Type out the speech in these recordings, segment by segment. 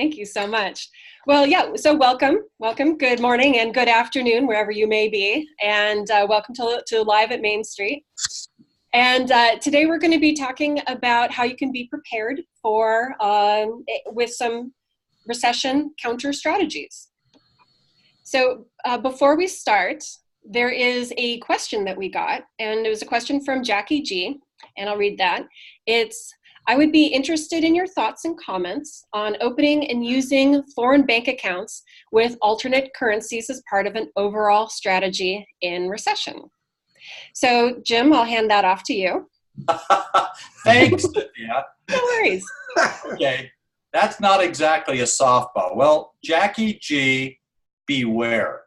Thank you so much. Well, yeah, so welcome, good morning and good afternoon, wherever you may be, and welcome to Live at Main Street. And today we're going to be talking about how you can be prepared for, with some recession counter strategies. So before we start, there is a question that we got, and it was a question from Jackie G, and I'll read that. I would be interested in your thoughts and comments on opening and using foreign bank accounts with alternate currencies as part of an overall strategy in recession. So, Jim, I'll hand that off to you. Thanks, Cynthia. No worries. Okay, that's not exactly a softball. Well, Jackie G, beware.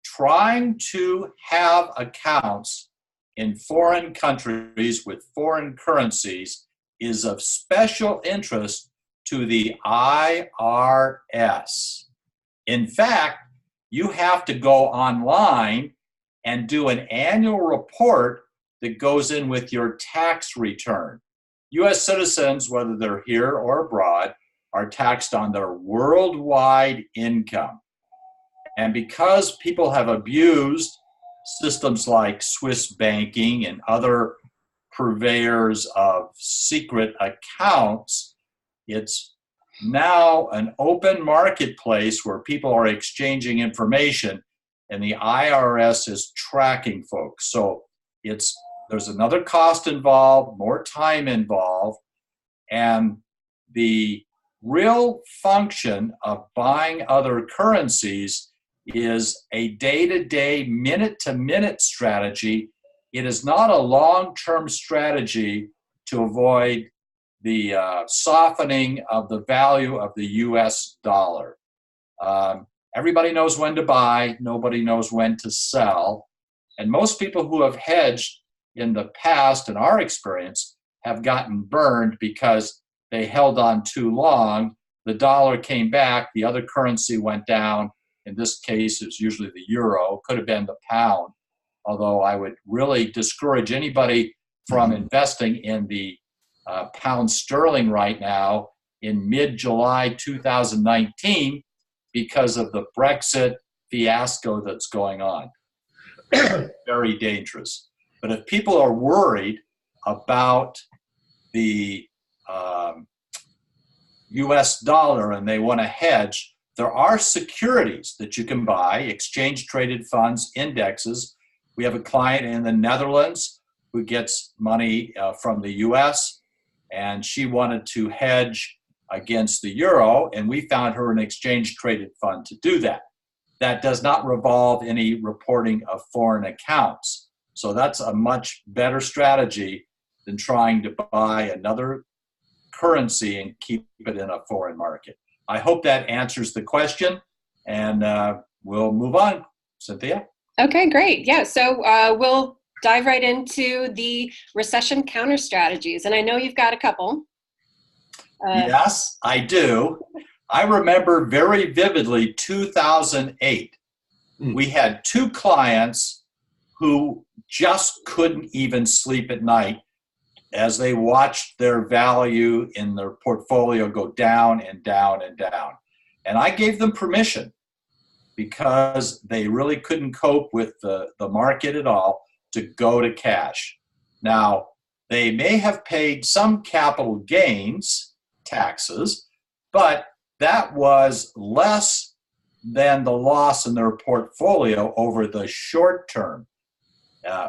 Trying to have accounts in foreign countries with foreign currencies is of special interest to the IRS. In fact, you have to go online and do an annual report that goes in with your tax return. U.S. citizens, whether they're here or abroad, are taxed on their worldwide income. And because people have abused systems like Swiss banking and other purveyors of secret accounts, it's now an open marketplace where people are exchanging information and the IRS is tracking folks. So there's another cost involved, more time involved, and the real function of buying other currencies is a day-to-day, minute-to-minute strategy. It is not a long-term strategy to avoid the softening of the value of the U.S. dollar. Everybody knows when to buy, nobody knows when to sell. And most people who have hedged in the past, in our experience, have gotten burned because they held on too long. The dollar came back, the other currency went down. In this case, it's usually the euro, could have been the pound. Although I would really discourage anybody from investing in the pound sterling right now in mid-July 2019 because of the Brexit fiasco that's going on. Very dangerous. But if people are worried about the US dollar and they want to hedge, there are securities that you can buy, exchange-traded funds, indexes. We have a client in the Netherlands who gets money from the US, and she wanted to hedge against the euro, and we found her an exchange-traded fund to do that. That does not revolve any reporting of foreign accounts. So that's a much better strategy than trying to buy another currency and keep it in a foreign market. I hope that answers the question, and we'll move on. Cynthia? Okay, great. Yeah, so we'll dive right into the recession counter strategies. And I know you've got a couple. Yes, I do. I remember very vividly 2008. We had two clients who just couldn't even sleep at night as they watched their value in their portfolio go down and down and down. And I gave them permission because they really couldn't cope with the market at all to go to cash. Now, they may have paid some capital gains taxes, but that was less than the loss in their portfolio over the short term.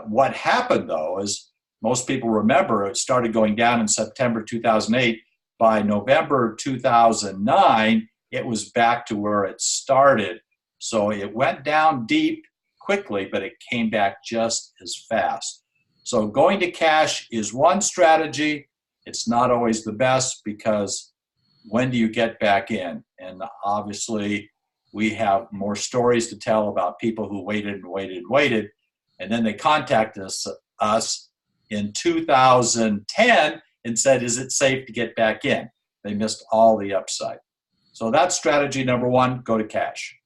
What happened, though, is most people remember it started going down in September 2008. By November 2009, it was back to where it started. So it went down deep quickly, but it came back just as fast. So going to cash is one strategy. It's not always the best because when do you get back in? And obviously, we have more stories to tell about people who waited and waited and waited, and then they contacted us in 2010 and said, is it safe to get back in? They missed all the upside. So that's strategy number one, go to cash.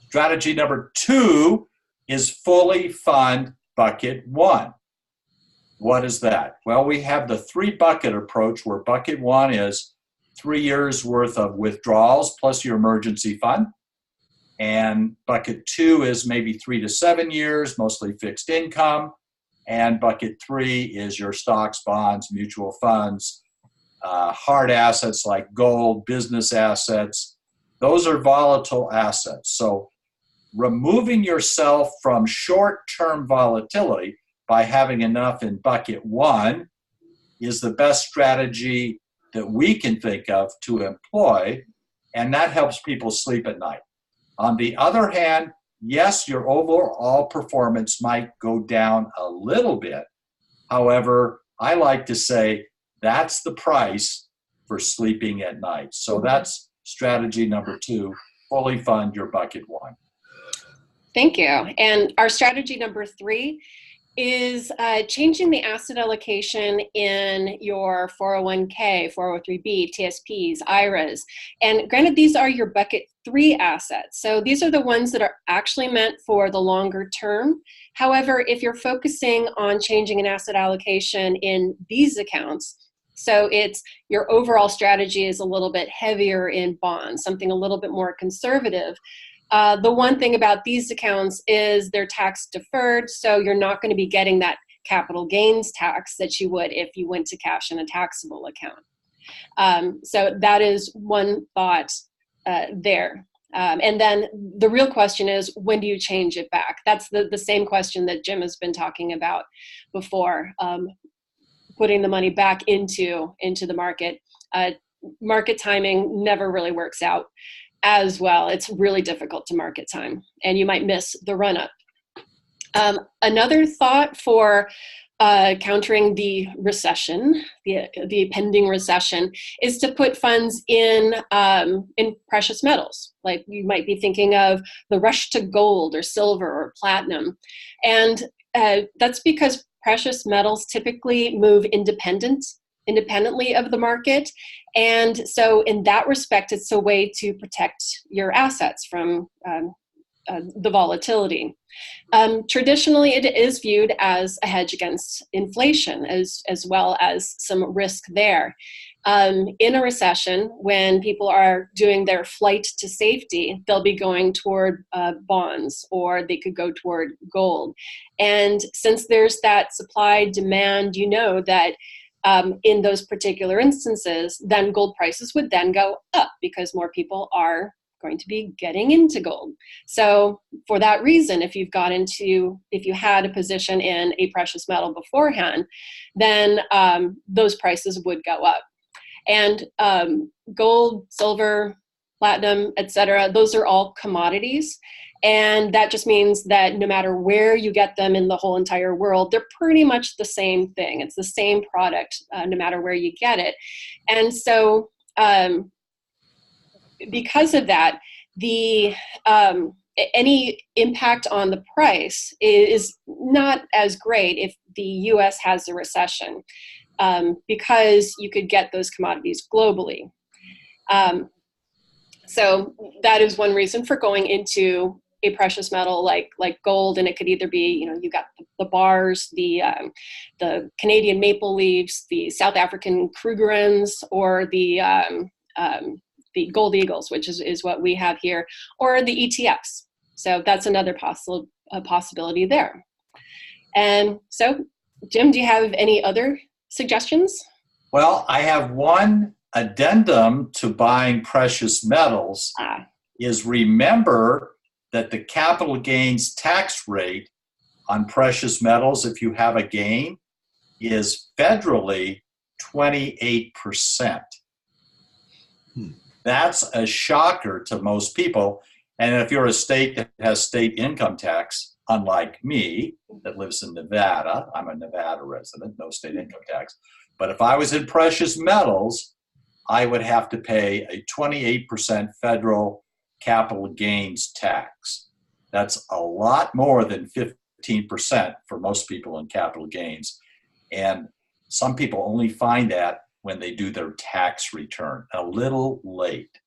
Strategy number two is fully fund bucket one. What is that? Well, we have the three bucket approach where bucket one is 3 years worth of withdrawals plus your emergency fund. And bucket 2 is maybe 3 to 7 years, mostly fixed income. And bucket 3 is your stocks, bonds, mutual funds, hard assets like gold, business assets. Those are volatile assets. So removing yourself from short-term volatility by having enough in bucket 1 is the best strategy that we can think of to employ, and that helps people sleep at night. On the other hand, yes, your overall performance might go down a little bit. However, I like to say that's the price for sleeping at night. So that's strategy number 2, fully fund your bucket 1. Thank you. And our strategy number 3 is changing the asset allocation in your 401k, 403b, TSPs, IRAs. And granted, these are your bucket 3 assets. So these are the ones that are actually meant for the longer term. However, if you're focusing on changing an asset allocation in these accounts, so it's your overall strategy is a little bit heavier in bonds, something a little bit more conservative. The one thing about these accounts is they're tax deferred, so you're not going to be getting that capital gains tax that you would if you went to cash in a taxable account. So that is one thought there. And then the real question is, when do you change it back? That's the same question that Jim has been talking about before, putting the money back into the market. Market timing never really works out as well. It's really difficult to market time, and you might miss the run-up. Another thought for countering the recession, the pending recession, is to put funds in precious metals. Like you might be thinking of the rush to gold or silver or platinum. And that's because precious metals typically move independently of the market. And so in that respect, it's a way to protect your assets from the volatility. Traditionally, it is viewed as a hedge against inflation, as well as some risk there. In a recession, when people are doing their flight to safety, they'll be going toward bonds, or they could go toward gold. And since there's that supply-demand, you know that in those particular instances, then gold prices would then go up because more people are going to be getting into gold. So for that reason, if you had a position in a precious metal beforehand, then those prices would go up. And gold, silver, platinum, etc., those are all commodities. And that just means that no matter where you get them in the whole entire world, they're pretty much the same thing. It's the same product, no matter where you get it. And so because of that, any impact on the price is not as great if the US has a recession, because you could get those commodities globally. So that is one reason for going into a precious metal like gold, and it could either be, you got the bars, the Canadian maple leaves, the South African Krugerrands, or the gold eagles, which is what we have here, or the ETFs. So that's another possibility there. And so, Jim, do you have any other suggestions? Well, I have one addendum to buying precious metals. Is remember that the capital gains tax rate on precious metals, if you have a gain, is federally 28%. That's a shocker to most people. And if you're a state that has state income tax, unlike me, that lives in Nevada, I'm a Nevada resident, no state income tax. But if I was in precious metals, I would have to pay a 28% federal capital gains tax. That's a lot more than 15% for most people in capital gains. And some people only find that when they do their tax return, a little late.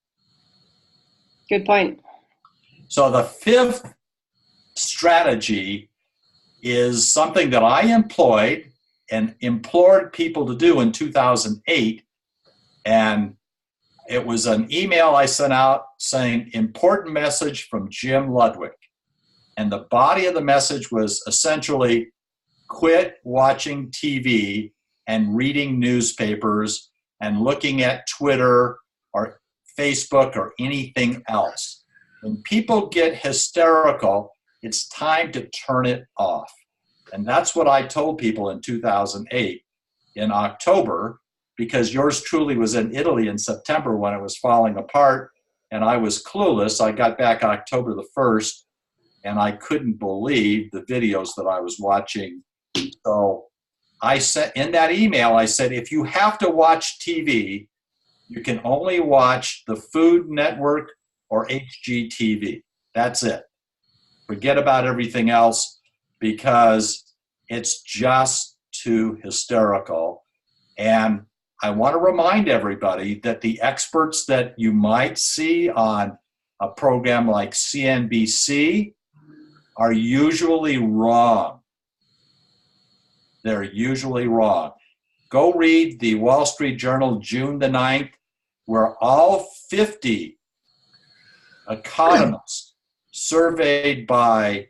Good point. So the fifth strategy is something that I employed and implored people to do in 2008. And It was an email I sent out saying, important message from Jim Ludwig. And the body of the message was essentially, quit watching TV and reading newspapers and looking at Twitter or Facebook or anything else. When people get hysterical, it's time to turn it off. And that's what I told people in 2008 in October, because yours truly was in Italy in September when it was falling apart and I was clueless. I got back October the 1st and I couldn't believe the videos that I was watching. So I said in that email, I said, if you have to watch TV, you can only watch the Food Network or HGTV. That's it. Forget about everything else because it's just too hysterical. And I want to remind everybody that the experts that you might see on a program like CNBC are usually wrong. They're usually wrong. Go read the Wall Street Journal, June the 9th, where all 50 economists surveyed by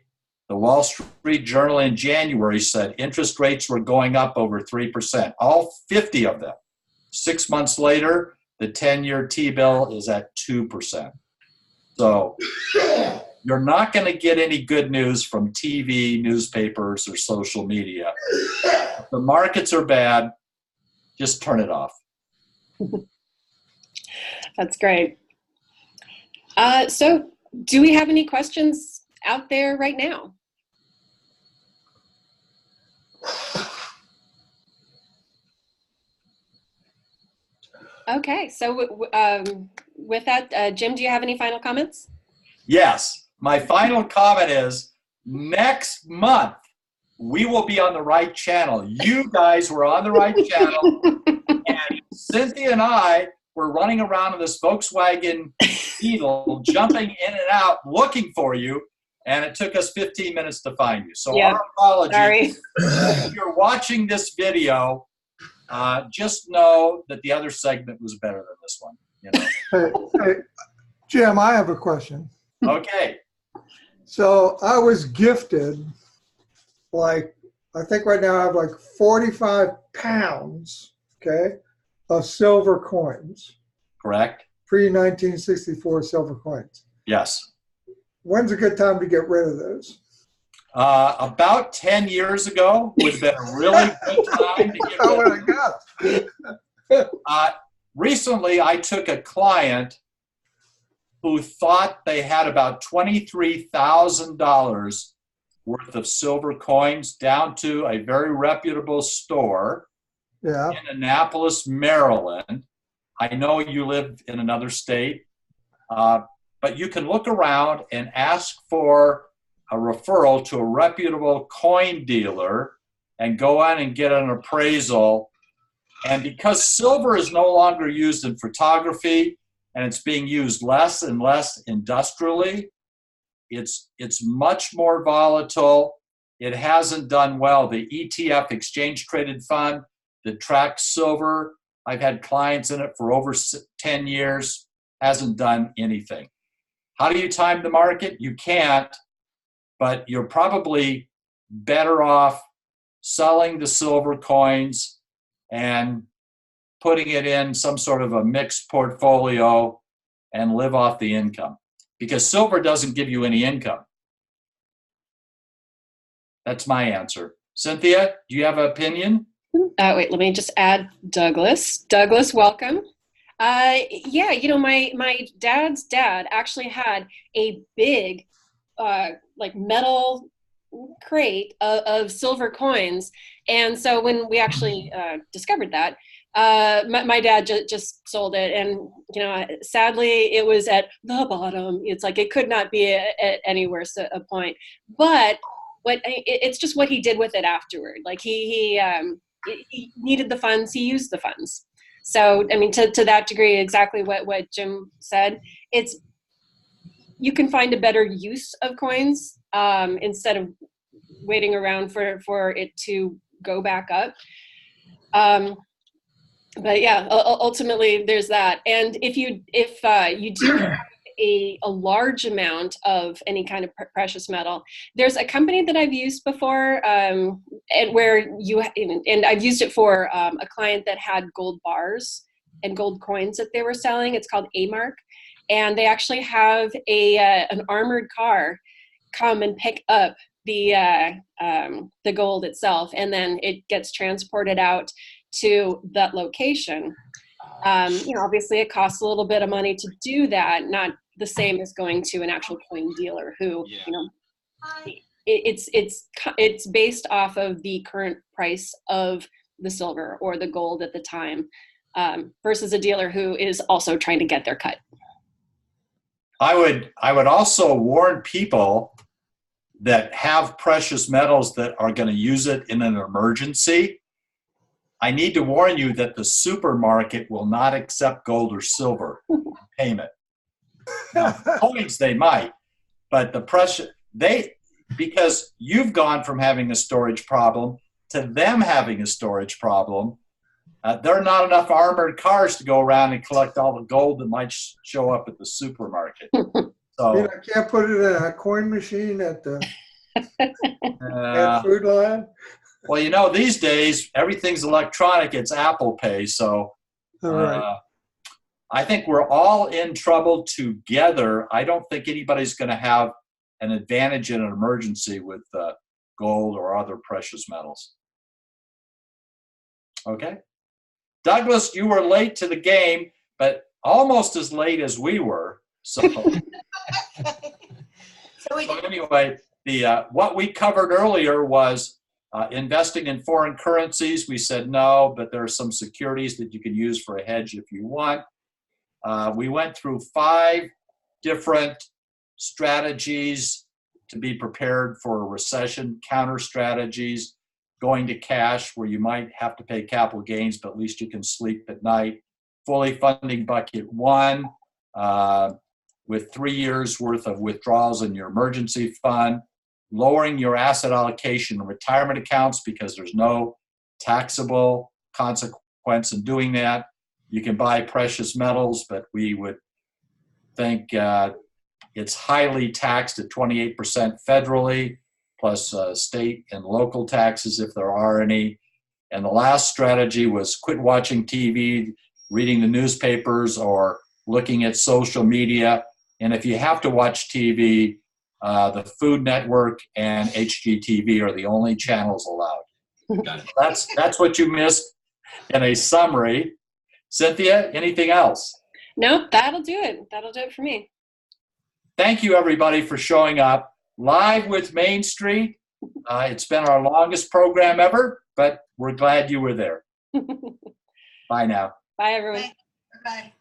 the Wall Street Journal in January said interest rates were going up over 3%. All 50 of them. 6 months later, the 10-year T-bill is at 2%. So you're not going to get any good news from TV, newspapers, or social media. If the markets are bad, just turn it off. That's great. So do we have any questions out there right now? Okay, so with that, Jim, do you have any final comments? Yes, my final comment is next month we will be on the right channel. You guys were on the right channel, and Cynthia and I were running around in this Volkswagen Beetle, jumping in and out, looking for you, and it took us 15 minutes to find you. So our apologies. If you're watching this video, just know that the other segment was better than this one. You know? Hey, Jim, I have a question. Okay. So I was gifted, like, I think right now I have like 45 pounds, okay, of silver coins. Correct. Pre-1964 silver coins. Yes. When's a good time to get rid of those? About 10 years ago would have been a really good time to get rid of them. Recently, I took a client who thought they had about $23,000 worth of silver coins down to a very reputable store in Annapolis, Maryland. I know you live in another state, but you can look around and ask for a referral to a reputable coin dealer and go in and get an appraisal. And because silver is no longer used in photography and it's being used less and less industrially, it's much more volatile. It hasn't done well. The ETF, exchange traded fund that tracks silver, I've had clients in it for over 10 years, hasn't done anything. How do you time the market? You can't, but you're probably better off selling the silver coins and putting it in some sort of a mixed portfolio and live off the income, because silver doesn't give you any income. That's my answer. Cynthia, do you have an opinion? Wait, let me just add Douglas. Douglas, welcome. Yeah, you know, my dad's dad actually had a big like metal crate of silver coins. And so when we actually discovered that, my dad just sold it. And, you know, sadly, it was at the bottom. It's like it could not be at any worse a point. But it's just what he did with it afterward. Like he needed the funds. He used the funds. So, I mean, to that degree, exactly what Jim said, you can find a better use of coins instead of waiting around for it to go back up. But yeah, ultimately there's that. And if you do have a large amount of any kind of precious metal, there's a company that I've used before, and I've used it for a client that had gold bars and gold coins that they were selling. It's called A-Mark, and they actually have an armored car come and pick up the gold itself, and then it gets transported out to that location. Obviously it costs a little bit of money to do that, not the same as going to an actual coin dealer who, it's based off of the current price of the silver or the gold at the time, versus a dealer who is also trying to get their cut. I would also warn people that have precious metals that are going to use it in an emergency. I need to warn you that the supermarket will not accept gold or silver payment. Now, coins they might, but the precious, because you've gone from having a storage problem to them having a storage problem. There are not enough armored cars to go around and collect all the gold that might show up at the supermarket. So I can't put it in a coin machine at the at food line. Well, these days everything's electronic. It's Apple Pay, so I think we're all in trouble together. I don't think anybody's going to have an advantage in an emergency with gold or other precious metals. Okay. Douglas, you were late to the game, but almost as late as we were. So, anyway, what we covered earlier was investing in foreign currencies. We said no, but there are some securities that you can use for a hedge if you want. We went through 5 different strategies to be prepared for a recession, counter strategies, going to cash where you might have to pay capital gains, but at least you can sleep at night. Fully funding bucket 1 with 3 years worth of withdrawals in your emergency fund, lowering your asset allocation in retirement accounts because there's no taxable consequence in doing that. You can buy precious metals, but we would think it's highly taxed at 28% federally, plus state and local taxes if there are any. And the last strategy was quit watching TV, reading the newspapers, or looking at social media. And if you have to watch TV, the Food Network and HGTV are the only channels allowed. Got it. That's what you missed in a summary. Cynthia, anything else? Nope, that'll do it. That'll do it for me. Thank you, everybody, for showing up. Live with Main Street. It's been our longest program ever, but we're glad you were there. Bye now. Bye, everyone. Bye. Bye.